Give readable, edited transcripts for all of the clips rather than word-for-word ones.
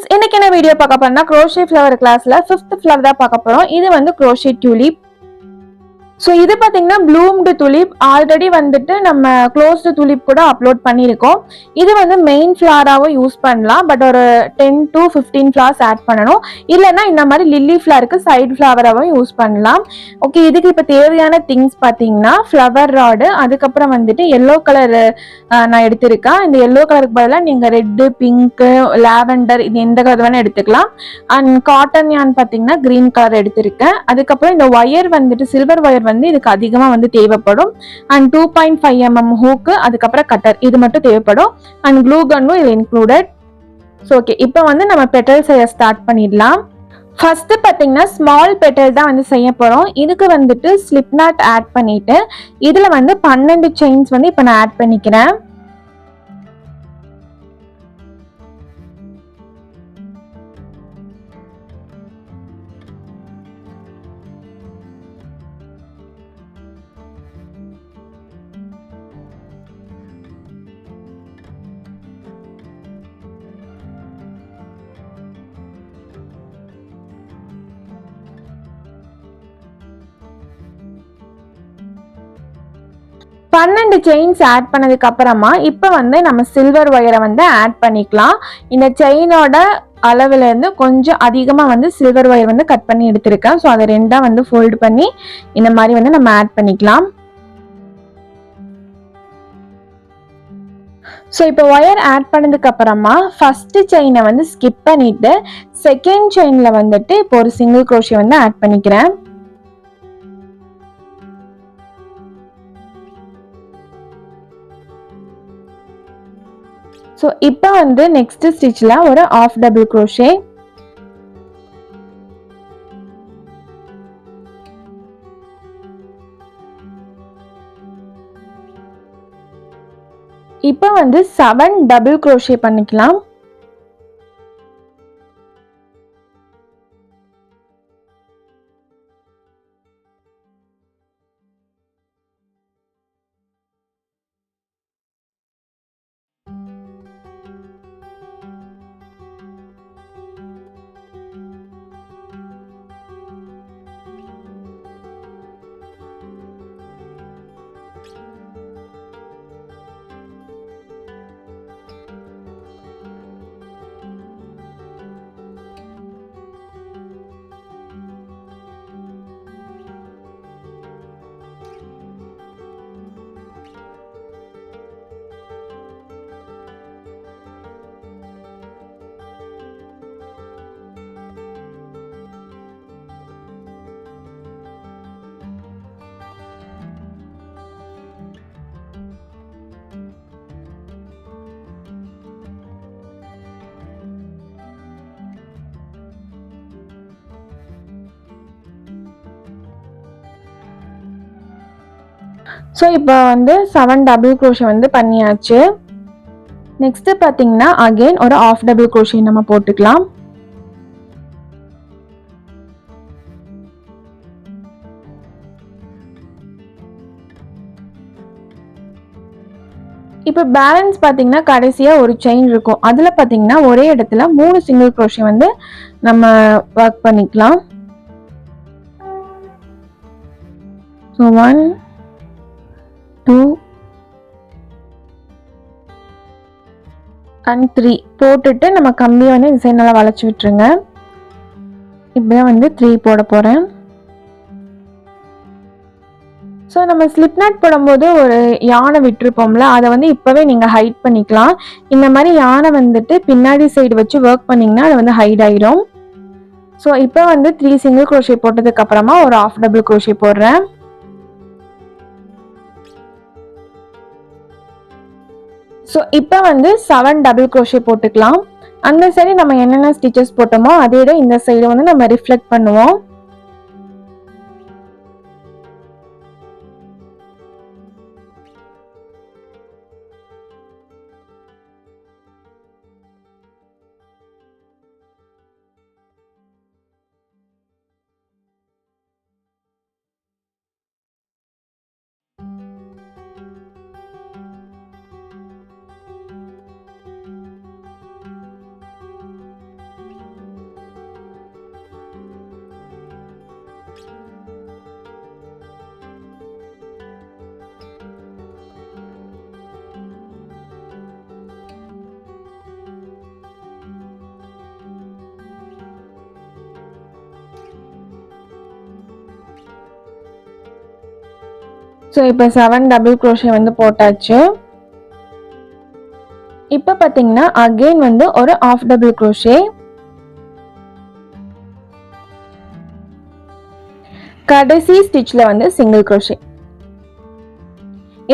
Friends, இன்னைக்கு என்ன video பார்க்க போறோம்னா crochet flower கிளாஸ்ல 5th flower தான் பார்க்க போறோம். இது வந்து crochet tulip. ஸோ இது பார்த்தீங்கன்னா ப்ளூம்டு துலிப். ஆல்ரெடி வந்துட்டு நம்ம க்ளோஸ்டு துலிப் கூட அப்லோட் பண்ணியிருக்கோம். இது வந்து மெயின் ஃப்ளாராகவும் யூஸ் பண்ணலாம். பட் ஒரு 10 to 15 ஃப்ளார்ஸ் ஆட் பண்ணணும். இல்லைன்னா இந்த மாதிரி லில்லி ஃப்ளாருக்கு சைடு ஃப்ளவராகவும் யூஸ் பண்ணலாம். ஓகே, இதுக்கு இப்போ தேவையான திங்ஸ் பார்த்தீங்கன்னா ஃப்ளவர் ராடு, அதுக்கப்புறம் வந்துட்டு எல்லோ கலர் நான் எடுத்திருக்கேன். இந்த எல்லோ கலருக்கு பதிலாக நீங்கள் ரெட்டு, பிங்க்கு, லாவெண்டர் இது எந்த கலர் வேணால் எடுத்துக்கலாம். அண்ட் காட்டன் யான் பார்த்தீங்கன்னா க்ரீன் கலர் எடுத்திருக்கேன். அதுக்கப்புறம் இந்த ஒயர் வந்துட்டு சில்வர் ஒயர் வந்து இதுக்கு அதிகமாக வந்து தேவைப்படும். அண்ட் 2.5 mm ஹூக்கு, அதுக்கப்புறம் கட்டர் இது மட்டும் தேவைப்படும். அண்ட் க்ளூ கன்னும் இது இன்க்ளூடட். ஸோ ஓகே, இப்போ வந்து நம்ம பெட்டல் செய்ய ஸ்டார்ட் பண்ணிடலாம். ஃபர்ஸ்ட் பார்த்தீங்கன்னா ஸ்மால் பெட்டல் தான் வந்து செய்ய போகிறோம். இதுக்கு வந்துட்டு ஸ்லிப் நாட் ஆட் பண்ணிட்டு இதில் வந்து 12 செயின்ஸ் வந்து இப்போ நான் ஆட் பண்ணிக்கிறேன். பன்னெண்டு செயின்ஸ் ஆட் பண்ணதுக்கு அப்புறமா இப்போ வந்து நம்ம சில்வர் ஒயரை வந்து ஆட் பண்ணிக்கலாம். இந்த செயினோட அளவுல இருந்து கொஞ்சம் அதிகமாக வந்து சில்வர் ஒயர் வந்து கட் பண்ணி எடுத்திருக்கேன். ஸோ அதை ரெண்டா வந்து ஃபோல்டு பண்ணி இந்த மாதிரி வந்து நம்ம ஆட் பண்ணிக்கலாம். ஸோ இப்போ ஒயர் ஆட் பண்ணதுக்கு அப்புறமா ஃபர்ஸ்ட் செயினை வந்து ஸ்கிப் பண்ணிட்டு செகண்ட் செயின்ல வந்துட்டு இப்போ ஒரு சிங்கிள் crochet வந்து ஆட் பண்ணிக்கிறேன். ஸோ இப்போ வந்து நெக்ஸ்ட் ஸ்டிச்சில் ஒரு ஆஃப் டபுள் crochet. இப்போ வந்து 7 டபுள் crochet பண்ணிக்கலாம். ஸோ இப்போ வந்து 7 டபுள் crochet வந்து பண்ணியாச்சு. நெக்ஸ்ட் பார்த்தீங்கன்னா அகெயின் ஒரு ஆஃப் டபுள் crochet நம்ம போட்டுக்கலாம். இப்போ பேலன்ஸ் பார்த்தீங்கன்னா கடைசியாக ஒரு செயின் இருக்கும். அதில் பார்த்தீங்கன்னா ஒரே இடத்துல 3 சிங்கிள் crochet வந்து நம்ம ஒர்க் பண்ணிக்கலாம். ஸோ 1 2 and 3 போட்டுட்டு நம்ம கம்பியை வந்து இந்த சைடு நல்லா வளைச்சி விட்டுருங்க. இப்படிதான் வந்து 3 போட போகிறேன். ஸோ நம்ம ஸ்லிப் நாட் போடும்போது ஒரு யானை விட்டுருப்போம்ல, அதை வந்து இப்போவே நீங்கள் ஹைட் பண்ணிக்கலாம். இந்த மாதிரி யானை வந்துட்டு பின்னாடி சைடு வச்சு ஒர்க் பண்ணிங்கன்னா அது வந்து ஹைட் ஆயிடும். ஸோ இப்போ வந்து 3 சிங்கிள் crochet போட்டதுக்கு அப்புறமா ஒரு ஆஃப் டபுள் crochet போடுறேன். ஸோ இப்போ வந்து 7 டபுள் crochet போட்டுக்கலாம். அந்த சைடு நம்ம என்னென்ன ஸ்டிச்சஸ் போட்டோமோ அதே இந்த சைடு வந்து நம்ம ரிஃப்ளெக்ட் பண்ணுவோம். ஸோ இப்போ 7 டபுள் க்ரோஷே வந்து போட்டாச்சு. இப்போ பார்த்தீங்கன்னா அகெயின் வந்து ஒரு ஆஃப் டபுள் க்ரோஷே, கடைசி ஸ்டிச்சில் வந்து சிங்கிள் க்ரோஷே.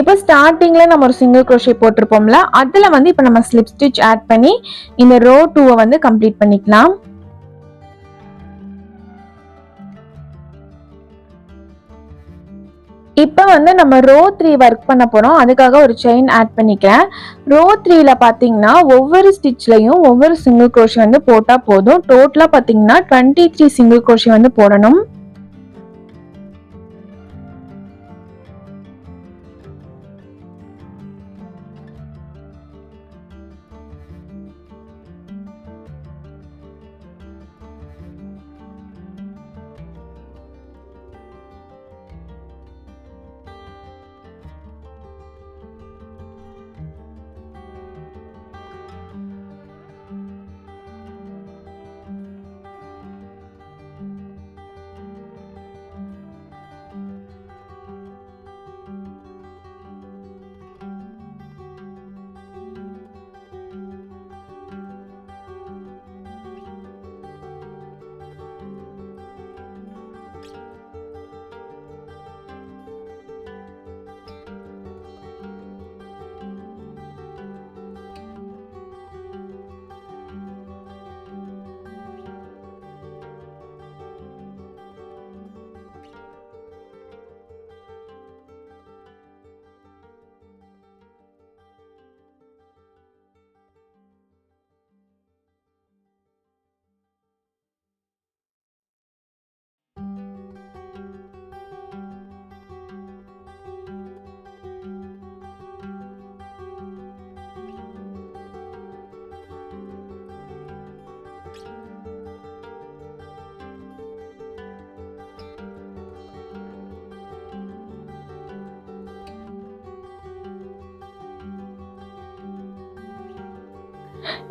இப்போ ஸ்டார்டிங்ல நம்ம ஒரு சிங்கிள் க்ரோஷே போட்டிருப்போம்ல, அதுல வந்து இப்போ நம்ம ஸ்லிப் ஸ்டிச் ஆட் பண்ணி இந்த ரோ 2 வந்து கம்ப்ளீட் பண்ணிக்கலாம். இப்போ வந்து நம்ம ரோ 3 ஒர்க் பண்ண போறோம். அதுக்காக ஒரு செயின் ஆட் பண்ணிக்கிறேன். ரோ 3ல பாத்தீங்கன்னா ஒவ்வொரு ஸ்டிச்லயும் ஒவ்வொரு சிங்கிள் க்ரோஷே வந்து போட்டா போதும். டோட்டலா பாத்தீங்கன்னா 23 சிங்கிள் க்ரோஷே வந்து போடணும்.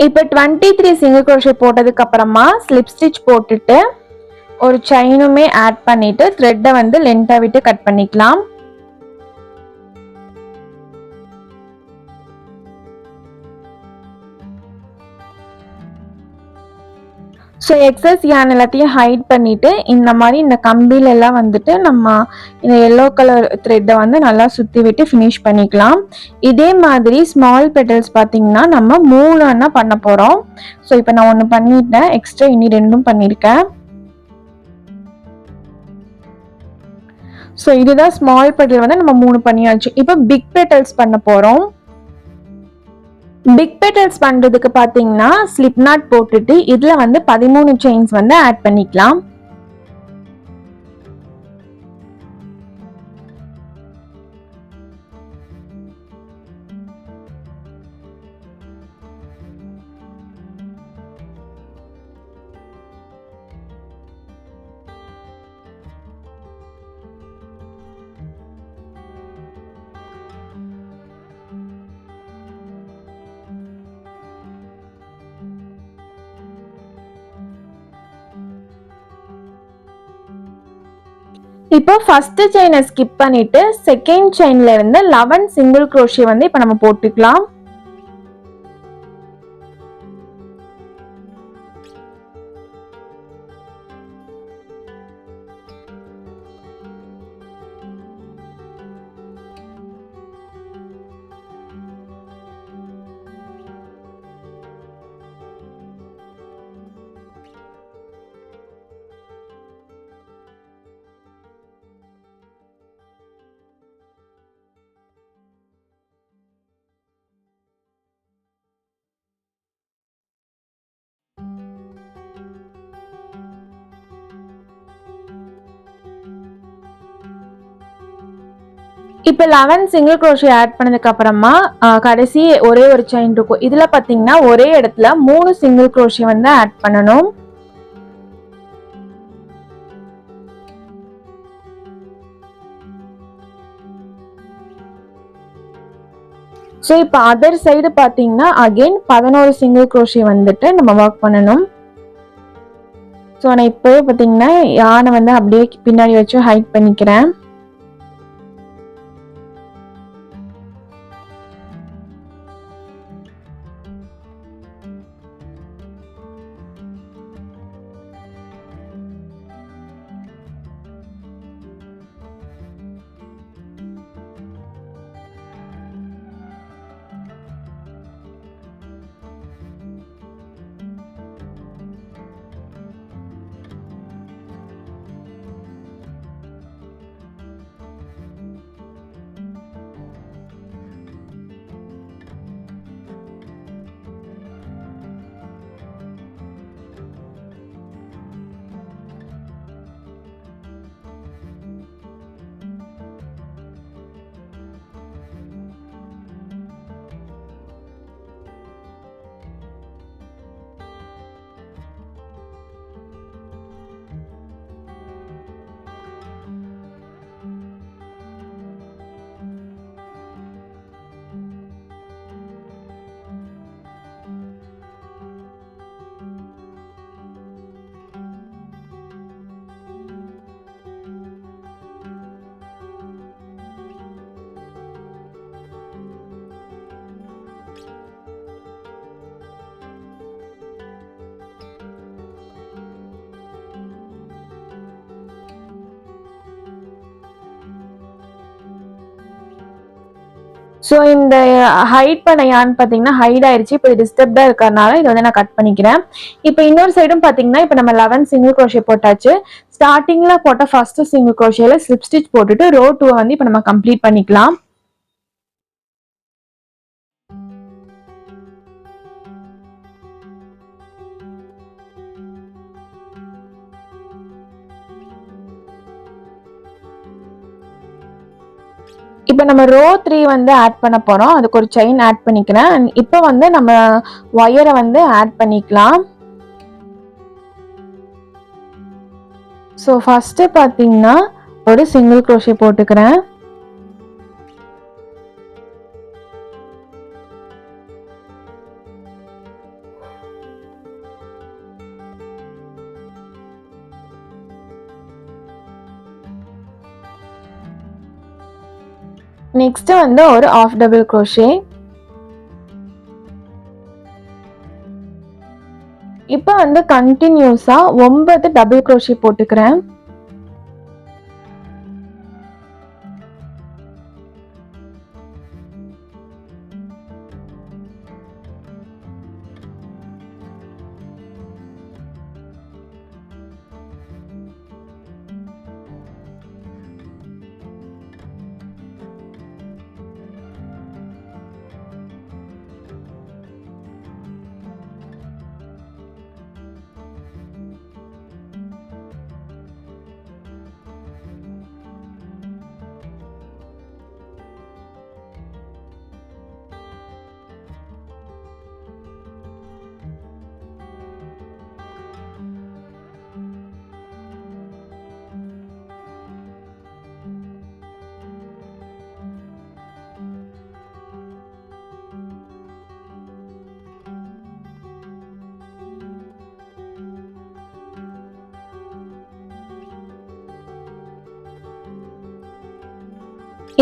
இப்போ 23 சிங்கிள் க்ரோஷே போட்டதுக்கு அப்புறமா ஸ்லிப் ஸ்டிச் போட்டுட்டு ஒரு செயினுமே ஆட் பண்ணிட்டு த்ரெட்டை வந்து லென்த்தா விட்டு கட் பண்ணிக்கலாம். ஸோ எக்ஸஸ் யான் எல்லாத்தையும் ஹைட் பண்ணிட்டு இந்த மாதிரி இந்த கம்பில எல்லாம் வந்துட்டு நம்ம இந்த எல்லோ கலர் த்ரெட்டை வந்து நல்லா சுற்றி விட்டு ஃபினிஷ் பண்ணிக்கலாம். இதே மாதிரி ஸ்மால் பெட்டல்ஸ் பார்த்தீங்கன்னா நம்ம 3 பண்ண போகிறோம். ஸோ இப்போ நான் 1 பண்ணிட்டேன், எக்ஸ்ட்ரா இனி 2 பண்ணியிருக்கேன். ஸோ இதுதான் ஸ்மால் பெட்டல் வந்து நம்ம 3 பண்ணியாச்சு. இப்போ பிக் பெட்டல்ஸ் பண்ண போகிறோம். பிக் பெட்டல்ஸ் பண்றதுக்கு பாத்தீங்கன்னா ஸ்லிப் நாட் போட்டுட்டு இதுல வந்து 13 செயின்ஸ் வந்து ஆட் பண்ணிக்கலாம். இப்போ ஃபர்ஸ்ட் செயினை ஸ்கிப் பண்ணிட்டு செகண்ட் செயின்ல இருந்து 11 சிங்கிள் க்ரோஷே வந்து இப்போ நம்ம போட்டுக்கலாம். இப்போ 11 சிங்கிள் க்ரோஷே ஆட் பண்ணதுக்கு அப்புறமா கடைசி ஒரே ஒரு செயின் இருக்கும். இதுல பாத்தீங்கன்னா ஒரே இடத்துல 3 சிங்கிள் க்ரோஷே வந்து ஆட் பண்ணணும். ஸோ இப்போ அதர் சைடு பார்த்தீங்கன்னா அகெயின் 11 சிங்கிள் க்ரோஷே வந்துட்டு நம்ம ஒர்க் பண்ணணும். ஸோ நான் இப்போவே பார்த்தீங்கன்னா யானை வந்து அப்படியே பின்னாடி வச்சு ஹைட் பண்ணிக்கிறேன். ஸோ இந்த ஹைட் பண்ண யான் பார்த்தீங்கன்னா ஹைட் ஆயிடுச்சு. இப்போ டிஸ்டர்ப்டாக இருக்கிறதுனால இதை வந்து நான் கட் பண்ணிக்கிறேன். இப்போ இன்னொரு சைடும் பார்த்தீங்கன்னா இப்போ நம்ம 11 சிங்கிள் க்ரோஷே போட்டாச்சு. ஸ்டார்டிங்கில் போட்ட ஃபர்ஸ்ட் சிங்கிள் க்ரோஷேல ஸ்லிப் ஸ்டிச் போட்டுட்டு ரோ 2 வந்து இப்போ நம்ம கம்ப்ளீட் பண்ணிக்கலாம். இப்போ நம்ம ரோ 3 வந்து ஆட் பண்ண போகிறோம். அதுக்கு ஒரு செயின் ஆட் பண்ணிக்கிறேன். இப்போ வந்து நம்ம ஒயரை வந்து ஆட் பண்ணிக்கலாம். ஸோ ஃபஸ்ட்டு பார்த்தீங்கன்னா ஒரு சிங்கிள் க்ரோஷே போட்டுக்கிறேன். நெக்ஸ்ட் வந்து ஒரு ஆஃப் டபுள் க்ரோஷே. இப்போ வந்து கண்டினியூஸா 9 டபுள் க்ரோஷே போட்டுக்கிறேன்.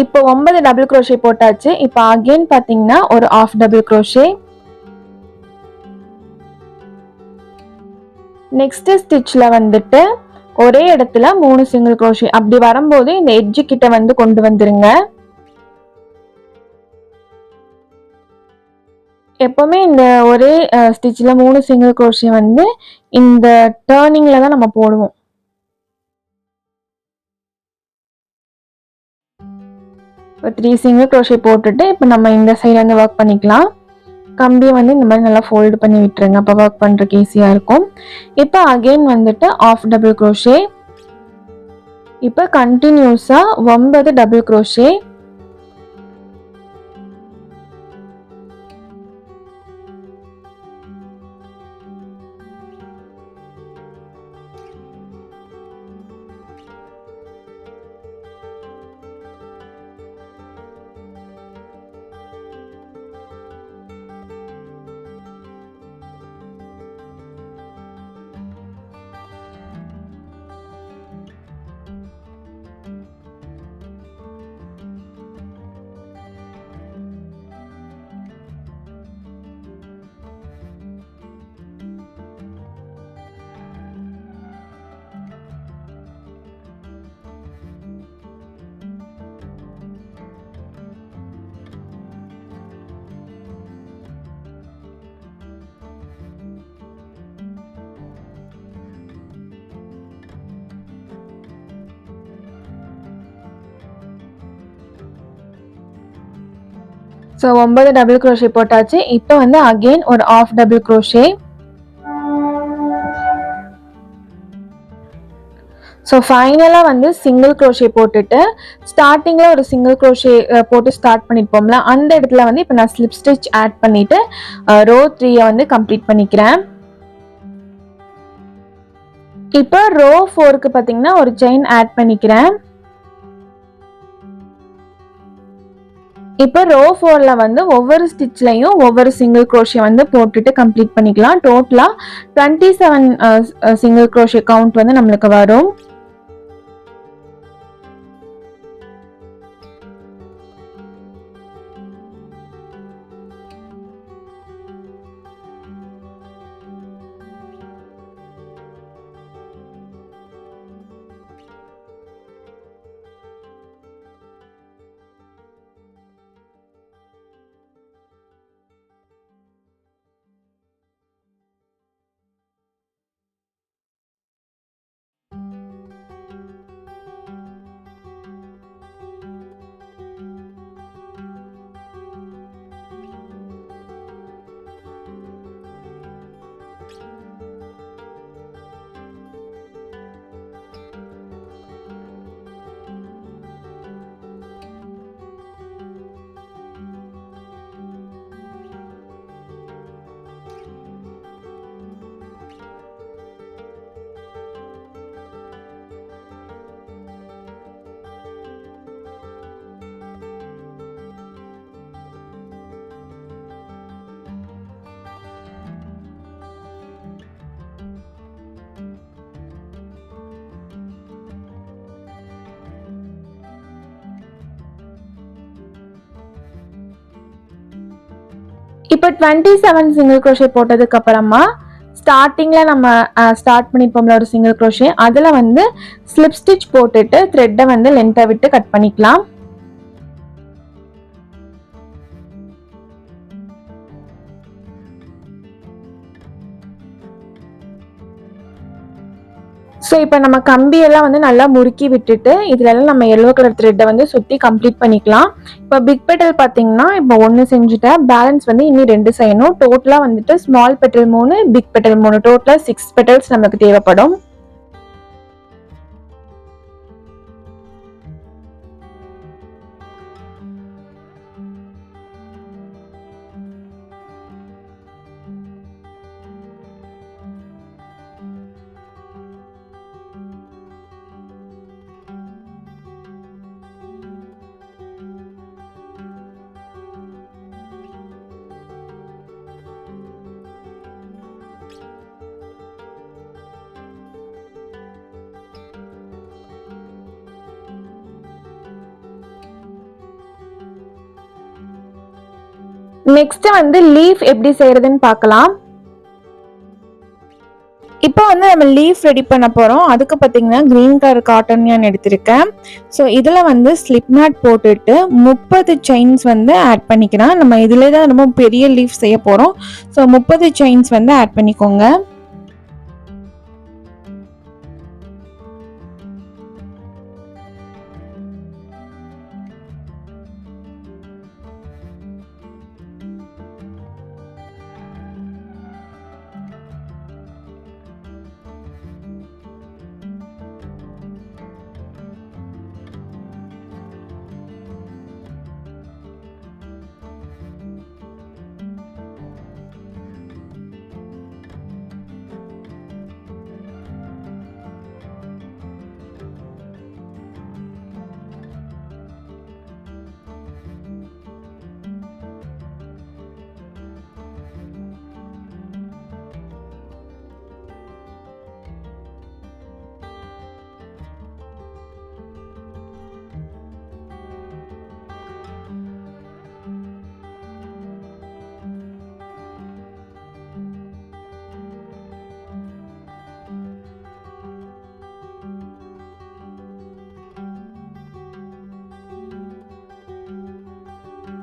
இப்போ 9 டபுள் க்ரோஷே போட்டாச்சு. இப்போ அகைன் பார்த்தீங்கன்னா ஒரு ஆஃப் டபுள் க்ரோஷே. நெக்ஸ்ட் ஸ்டிச்ல வந்துட்டு ஒரே இடத்துல 3 சிங்கிள் க்ரோஷே. அப்படி வரும்போது இந்த எட்ஜ் கிட்ட வந்து கொண்டு வந்துருங்க. எப்பவுமே இந்த ஒரே ஸ்டிச்ல 3 சிங்கிள் க்ரோஷே வந்து இந்த டர்னிங்ல தான் நம்ம போடுவோம். இப்போ 3 சிங்கிள் க்ரோஷே போட்டுட்டு இப்போ நம்ம இந்த சைடு வந்து ஒர்க் பண்ணிக்கலாம். கம்பியை வந்து இந்த மாதிரி நல்லா ஃபோல்டு பண்ணி விட்டுருங்க. அப்போ ஒர்க் பண்ணுறதுக்கு ஈஸியாக இருக்கும். இப்போ அகெயின் வந்துட்டு ஆஃப் டபுள் க்ரோஷே. இப்போ கண்டினியூஸாக 9 double crochet. So 9 double crochet போட்டாச்சு. இப்போ வந்து அகெயின் ஒரு ஆஃப் டபுள் க்ரோஷே. ஸோ ஃபைனலாக வந்து சிங்கிள் க்ரோஷே போட்டுட்டு ஸ்டார்டிங்கில் ஒரு சிங்கிள் க்ரோஷே போட்டு ஸ்டார்ட் பண்ணியிருப்போம்ல, அந்த இடத்துல வந்து இப்போ நான் ஸ்லிப் ஸ்டிச் ஆட் பண்ணிவிட்டு ரோ 3 வந்து கம்ப்ளீட் பண்ணிக்கிறேன். இப்போ ரோ 4க்கு பார்த்தீங்கன்னா ஒரு செயின் ஆட் பண்ணிக்கிறேன். இப்போ ரோ 4ல வந்து ஒவ்வொரு ஸ்டிச்லையும் ஒவ்வொரு சிங்கிள் க்ரோஷே வந்து போட்டுட்டு கம்ப்ளீட் பண்ணிக்கலாம். டோட்டலாக 27 சிங்கிள் க்ரோஷே கவுண்ட் வந்து நம்மளுக்கு வரும். இப்போ 27 சிங்கிள் crochet போட்டதுக்கு அப்புறமா ஸ்டார்டிங்ல நம்ம ஸ்டார்ட் பண்ணிப்போம்ல ஒரு சிங்கிள் crochet, அதுல வந்து ஸ்லிப் ஸ்டிச் போட்டுட்டு த்ரெட்டை வந்து லென்த்தை விட்டு கட் பண்ணிக்கலாம். ஸோ இப்போ நம்ம கம்பியெல்லாம் வந்து நல்லா முறுக்கி விட்டுட்டு இதுலலாம் நம்ம எல்லோ கலர் த்ரெட்டை வந்து சுற்றி கம்ப்ளீட் பண்ணிக்கலாம். இப்போ பிக் பெட்டல் பார்த்தீங்கன்னா இப்போ 1 செஞ்சுட்டேன், பேலன்ஸ் வந்து இன்னும் 2 செய்யணும். டோட்டலாக வந்துட்டு ஸ்மால் பெட்டல் 3, பிக் பெட்டல் 3, டோட்டலாக 6 பெட்டல்ஸ் நமக்கு தேவைப்படும். நெக்ஸ்ட் வந்து லீஃப் எப்படி செய்யறதுன்னு பார்க்கலாம். இப்போ வந்து நம்ம லீஃப் ரெடி பண்ண போகிறோம். அதுக்கு பார்த்தீங்கன்னா க்ரீன் கலர் காட்டன் yarn எடுத்திருக்கேன். ஸோ இதில் வந்து ஸ்லிப் நாட் போட்டுட்டு 30 செயின்ஸ் வந்து ஆட் பண்ணிக்கிறேன். நம்ம இதில் தான் ரொம்ப பெரிய லீஃப் செய்ய போகிறோம். ஸோ 30 செயின்ஸ் வந்து ஆட் பண்ணிக்கோங்க.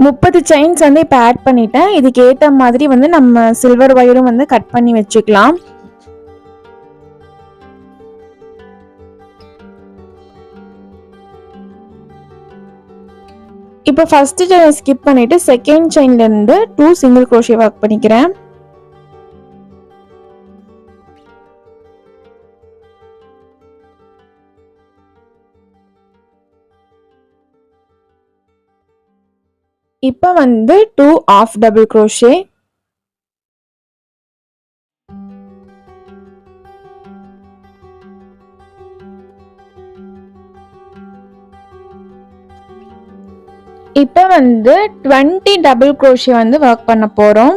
முப்பது செயின்ஸ் வந்து இப்போ ஆட் பண்ணிட்டேன். இதுக்கு ஏற்ற மாதிரி வந்து நம்ம சில்வர் ஒயரும் வந்து கட் பண்ணி வச்சுக்கலாம். இப்போ ஃபர்ஸ்ட் செயின் ஸ்கிப் பண்ணிட்டு செகண்ட் செயின்ல இருந்து 2 சிங்கிள் crochet ஒர்க் பண்ணிக்கிறேன். இப்போ வந்து 2 half double crochet, இப்போ வந்து 20 டபுள் crochet வந்து ஒர்க் பண்ண போறோம்.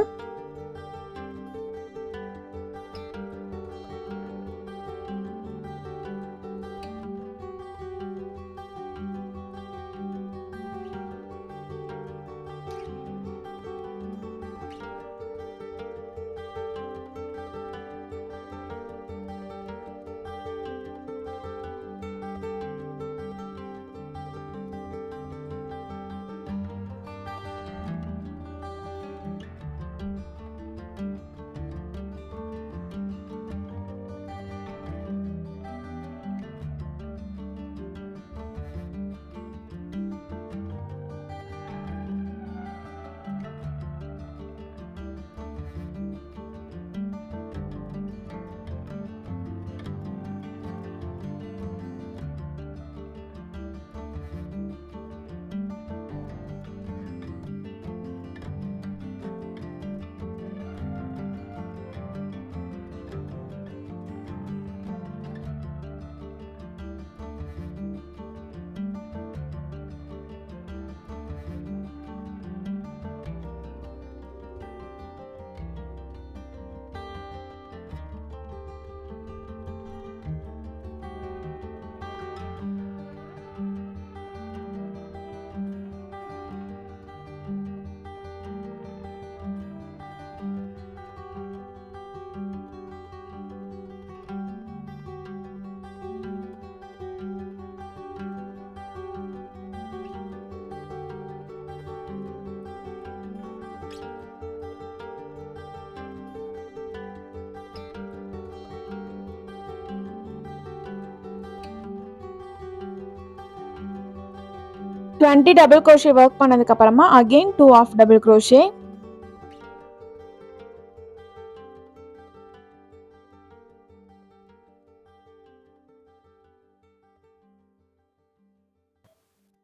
20 டபுள் crochet ஒர்க் பண்ணதுக்கு அப்புறமா again 2 of double crochet.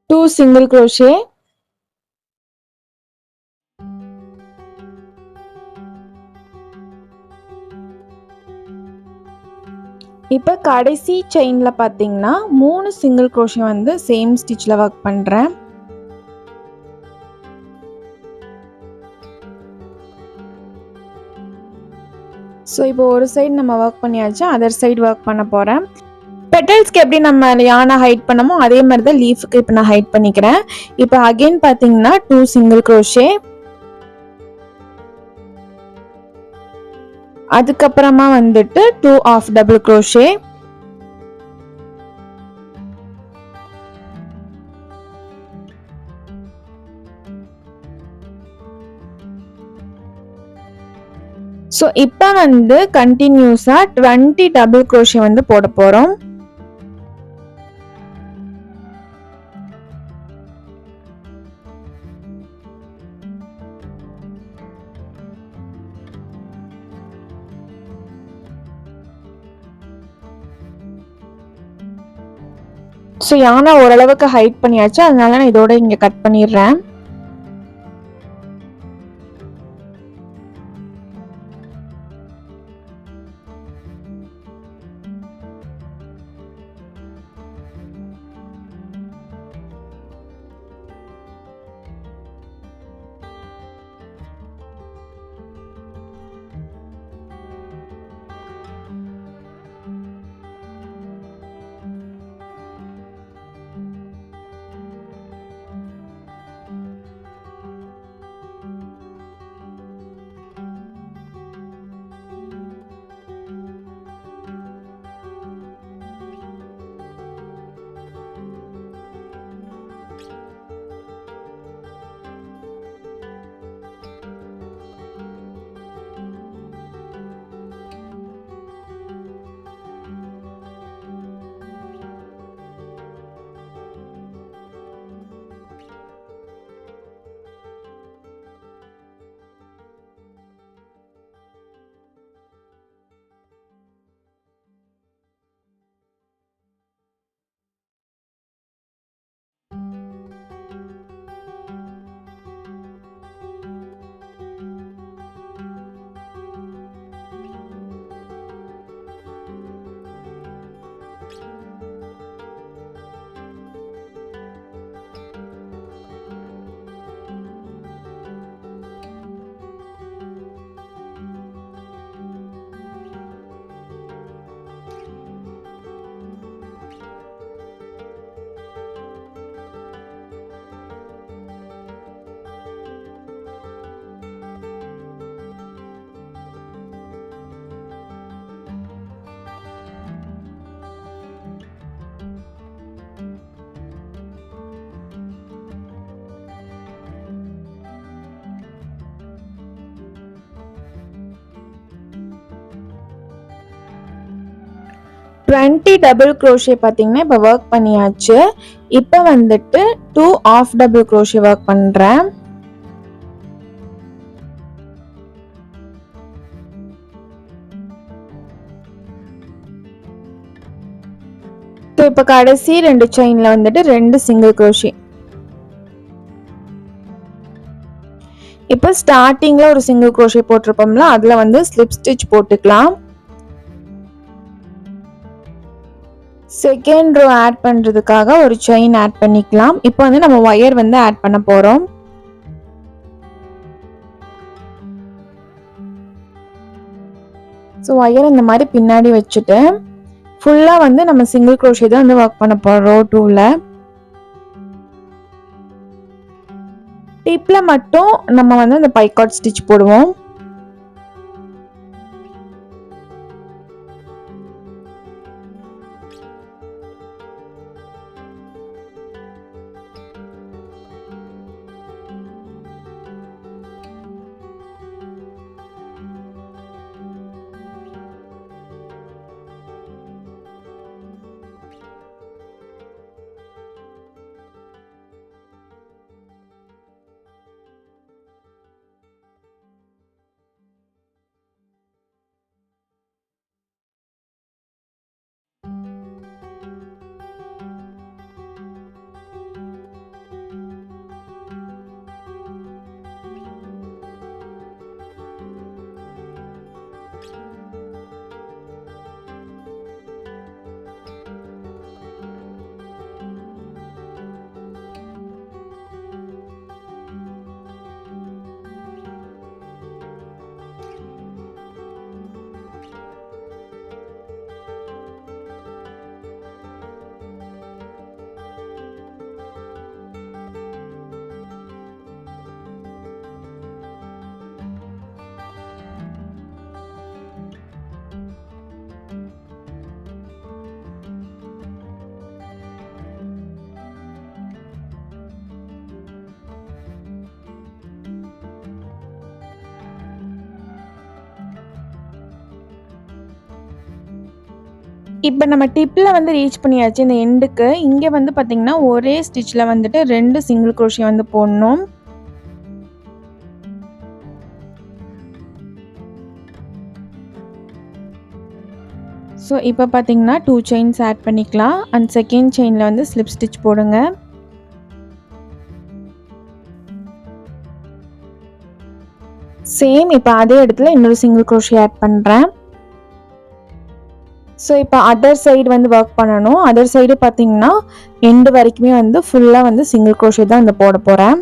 Two single crochet. இப்போ கடைசி செயின்ல பாத்தீங்கன்னா 3 சிங்கிள் crochet வந்து சேம் ஸ்டிச்ல ஒர்க் பண்றேன். ஸோ இப்போ ஒரு சைடு நம்ம ஒர்க் பண்ணியாச்சு, அதர் சைடு ஒர்க் பண்ண போகிறேன். பெட்டல்ஸ்க்கு எப்படி நம்ம யானை ஹைட் பண்ணமோ அதே மாதிரி தான் லீஃபுக்கு இப்போ நான் ஹைட் பண்ணிக்கிறேன். இப்போ அகெயின் பார்த்தீங்கன்னா 2 சிங்கிள் crochet. அதுக்கப்புறமா வந்துட்டு 2 ஆஃப் டபுள் crochet. ஸோ இப்போ வந்து கண்டினியூஸாக 20 டபுள் crochet வந்து போட போகிறோம். ஸோ யானை ஓரளவுக்கு ஹைட் பண்ணியாச்சு, அதனால நான் இதோட இங்கே கட் பண்ணிடுறேன். டுவெண்ட்டி டபுள் crochet பார்த்தீங்கன்னா இப்போ ஒர்க் பண்ணியாச்சு. இப்போ வந்துட்டு 2 ஆஃப் டபுள் crochet ஒர்க் பண்ணுறேன். இப்போ கடைசி 2 செயின்ல வந்துட்டு 2 சிங்கிள் crochet. இப்போ ஸ்டார்டிங்ல ஒரு சிங்கிள் crochet போட்டிருப்போம்ல, அதுல வந்து ஸ்லிப் ஸ்டிச் போட்டுக்கலாம். செகண்ட் ரோ ஆட் பண்றதுக்காக ஒரு செயின் ஆட் பண்ணிக்கலாம். இப்போ வந்து நம்ம ஒயர் வந்து ஆட் பண்ண போறோம். ஸோ ஒயர் இந்த மாதிரி பின்னாடி வச்சுட்டு ஃபுல்லா வந்து நம்ம சிங்கிள் crochet தான் வந்து ஒர்க் பண்ண போறோம். ரோ 2ல டிப்ல மட்டும் நம்ம வந்து அந்த பைகாட் ஸ்டிச் போடுவோம். இப்போ நம்ம டிப்பில் வந்து ரீச் பண்ணியாச்சு இந்த எண்டுக்கு. இங்கே வந்து பார்த்திங்கன்னா ஒரே ஸ்டிச்சில் வந்துட்டு 2 சிங்கிள் குரோஷே வந்து போடணும். ஸோ இப்போ பார்த்தீங்கன்னா 2 செயின்ஸ் ஆட் பண்ணிக்கலாம். அண்ட் செகண்ட் செயினில் வந்து ஸ்லிப் ஸ்டிச் போடுங்க. சேம் இப்போ அதே இடத்துல இன்னொரு சிங்கிள் குரோஷே ஆட் பண்ணுறேன். ஸோ இப்போ அதர் சைடு வந்து ஒர்க் பண்ணணும். அதர் சைடு பார்த்தீங்கன்னா எண்டு வரைக்குமே வந்து ஃபுல்லாக வந்து சிங்கிள் குரோஷே தான் வந்து போட போகிறேன்.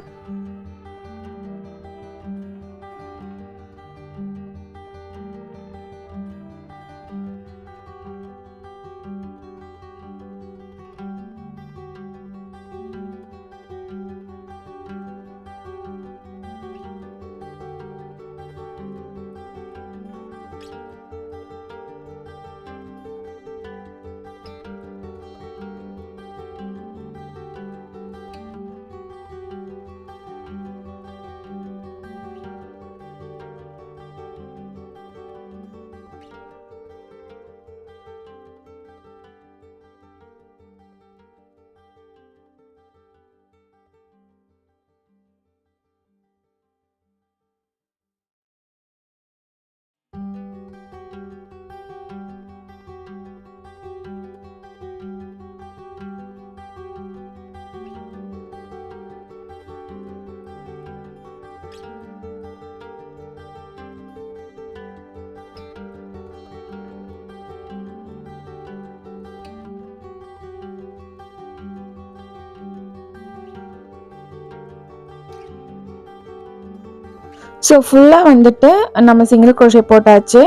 ஸோ ஃபுல்லாக வந்துட்டு நம்ம சிங்கிள் குரோஷே போட்டாச்சு.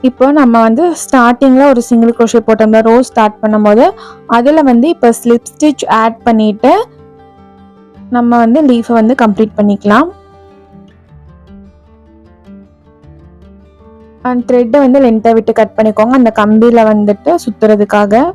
இப்போ நம்ம வந்து ஸ்டார்டிங்கில் ஒரு சிங்கிள் குரோஷே போட்டோம்ல ரோஸ் ஸ்டார்ட் பண்ணும்போது, அதில் வந்து இப்போ ஸ்லிப் ஸ்டிச் ஆட் பண்ணிவிட்டு நம்ம வந்து லீஃபை வந்து கம்ப்ளீட் பண்ணிக்கலாம். அண்ட் த்ரெட்டை வந்து லென்த்தை விட்டு கட் பண்ணிக்கோங்க அந்த கம்பியில் வந்துட்டு சுற்றுறதுக்காக.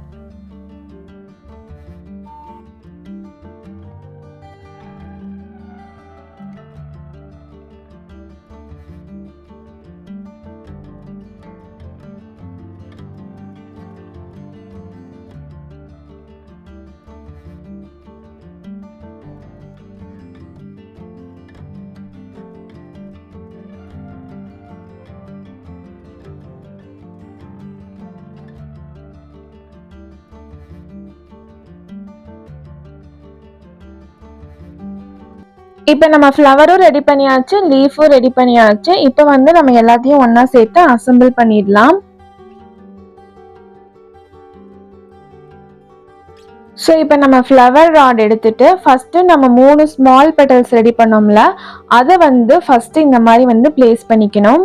இப்போ நம்ம ஃப்ளவரும் ரெடி பண்ணியாச்சு, லீஃபும் ரெடி பண்ணியாச்சு. இப்போ வந்து நம்ம எல்லாத்தையும் ஒன்றா சேர்த்து அசெம்பிள் பண்ணிடலாம். ஸோ இப்போ நம்ம ஃப்ளவர் ராட் எடுத்துட்டு ஃபஸ்ட்டு நம்ம 3 ஸ்மால் பெட்டல்ஸ் ரெடி பண்ணோம்ல, அதை வந்து ஃபஸ்ட்டு இந்த மாதிரி வந்து பிளேஸ் பண்ணிக்கணும்.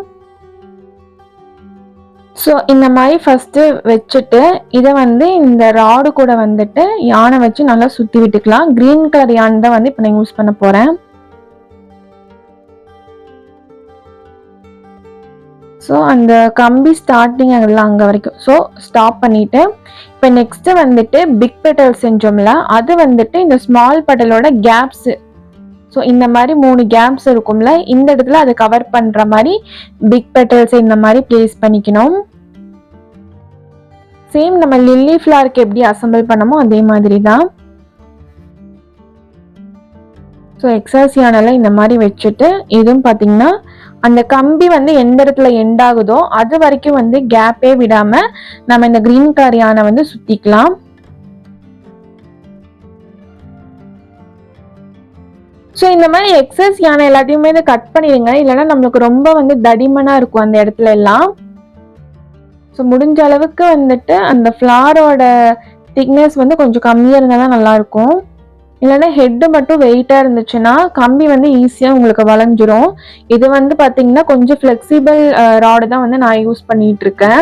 ஸோ இந்த மாதிரி ஃபஸ்ட்டு வச்சுட்டு இதை வந்து இந்த ராடு கூட வந்துட்டு யானை வச்சு நல்லா சுற்றி விட்டுக்கலாம். க்ரீன் கலர் யானை தான் வந்து இப்போ நான் யூஸ் பண்ண போகிறேன். ஸோ அந்த கம்பி ஸ்டார்டிங் அதெல்லாம் அங்கே வரைக்கும் ஸோ ஸ்டாப் பண்ணிவிட்டு இப்போ நெக்ஸ்ட்டு வந்துட்டு பிக் பெட்டல் செஞ்சோம்ல, அது வந்துட்டு இந்த ஸ்மால் பெட்டலோட கேப்ஸு, ஸோ இந்த மாதிரி 3 கேப்ஸ் இருக்கும்ல, இந்த இடத்துல அதை கவர் பண்ணுற மாதிரி பிக் பெட்டல்ஸ் இந்த மாதிரி பிளேஸ் பண்ணிக்கணும். சேம் நம்ம லில்லி ஃப்ளவருக்கு எப்படி அசெம்பிள் பண்ணமோ அதே மாதிரி தான். ஸோ எக்ஸஸ் யானெல்லாம் இந்த மாதிரி வச்சுட்டு இதுவும் பார்த்தீங்கன்னா அந்த கம்பி வந்து எந்த இடத்துல எண்ட் ஆகுதோ அது வரைக்கும் வந்து கேப்பே விடாம நம்ம இந்த கிரீன் கலர் யானை வந்து சுத்திக்கலாம். ஸோ இந்த மாதிரி எக்ஸஸ் யானை எல்லாத்தையுமே கட் பண்ணிடுங்க, இல்லைன்னா நம்மளுக்கு ரொம்ப வந்து தடிமனா இருக்கும் அந்த இடத்துல எல்லாம். ஸோ முடிஞ்ச அளவுக்கு வந்துட்டு அந்த ஃப்ளாரோட திக்னஸ் வந்து கொஞ்சம் கம்மியாக இருந்தால் தான் நல்லாயிருக்கும். இல்லைன்னா ஹெட்டு மட்டும் வெயிட்டாக இருந்துச்சுன்னா கம்பி வந்து ஈஸியாக உங்களுக்கு வளைஞ்சிரும். இது வந்து பார்த்தீங்கன்னா கொஞ்சம் ஃப்ளெக்சிபிள் ராடு தான் வந்து நான் யூஸ் பண்ணிட்டு இருக்கேன்.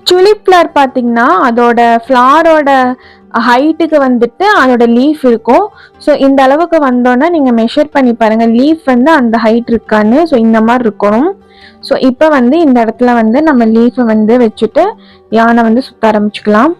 துலிப் ஃப்ளவர் பார்த்தீங்கன்னா அதோட ஃப்ளாரோட ஹைட்டுக்கு வந்துட்டு அதோட லீஃப் இருக்கும். ஸோ இந்த அளவுக்கு வந்தோன்னா நீங்கள் மெஷர் பண்ணி பாருங்கள் லீஃப் வந்து அந்த ஹைட் இருக்கான்னு. ஸோ இந்த மாதிரி இருக்கணும். ஸோ இப்போ வந்து இந்த இடத்துல வந்து நம்ம லீஃபை வந்து வச்சுட்டு யானை வந்து சுற்ற ஆரம்பிச்சுக்கலாம்.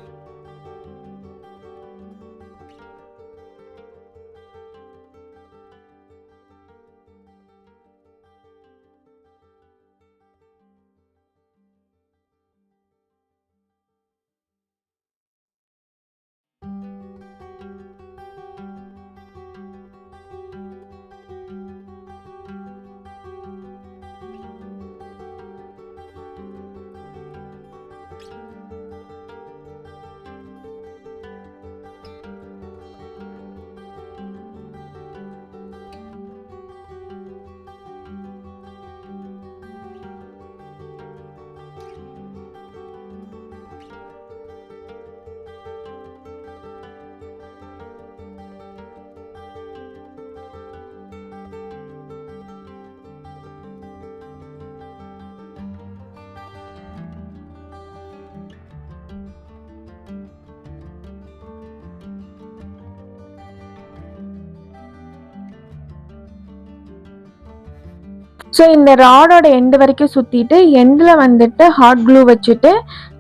ஸோ இந்த ராடோட எண்டு வரைக்கும் சுற்றிட்டு எண்டில் வந்துட்டு ஹாட் க்ளூ வச்சுட்டு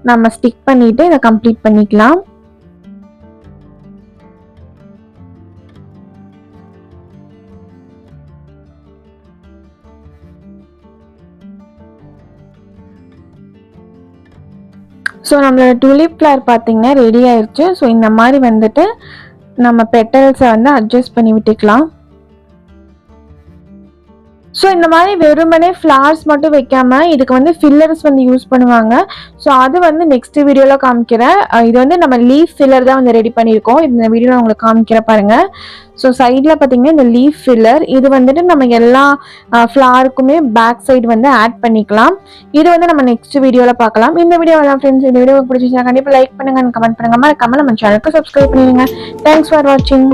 நம்ம ஸ்டிக் பண்ணிவிட்டு இதை கம்ப்ளீட் பண்ணிக்கலாம். ஸோ நம்மளோட டூலிப் ஃப்ளவர் பார்த்தீங்கன்னா ரெடி ஆயிடுச்சு. ஸோ இந்த மாதிரி வந்துட்டு நம்ம பெட்டல்ஸை வந்து அட்ஜஸ்ட் பண்ணி விட்டுக்கலாம். ஸோ இந்த மாதிரி வெறுமனே ஃப்ளவர்ஸ் மட்டும் வைக்காம இதுக்கு வந்து ஃபில்லர்ஸ் வந்து யூஸ் பண்ணுவாங்க. ஸோ அது வந்து நெக்ஸ்ட் வீடியோவில் காமிக்கிறேன். இது வந்து நம்ம லீஃப் ஃபில்லர் தான் வந்து ரெடி பண்ணியிருக்கோம். இந்த வீடியோவில் உங்களுக்கு காமிக்கிறேன் பாருங்க. ஸோ சைடில் பார்த்தீங்கன்னா இந்த லீஃப் ஃபில்லர் இது வந்துட்டு நம்ம எல்லா ஃப்ளவருக்குமே பேக் சைடு வந்து ஆட் பண்ணிக்கலாம். இது வந்து நம்ம நெக்ஸ்ட் வீடியோவில் பார்க்கலாம். இந்த வீடியோவில் ஃப்ரெண்ட்ஸ் இந்த வீடியோ பிடிச்சிருந்தா கண்டிப்பாக லைக் பண்ணுங்க, கமெண்ட் பண்ணுங்க, மறக்காம நம்ம சேனலுக்கு சப்ஸ்கிரைப் பண்ணிடுங்க. தேங்க்ஸ் ஃபார் வாட்சிங்.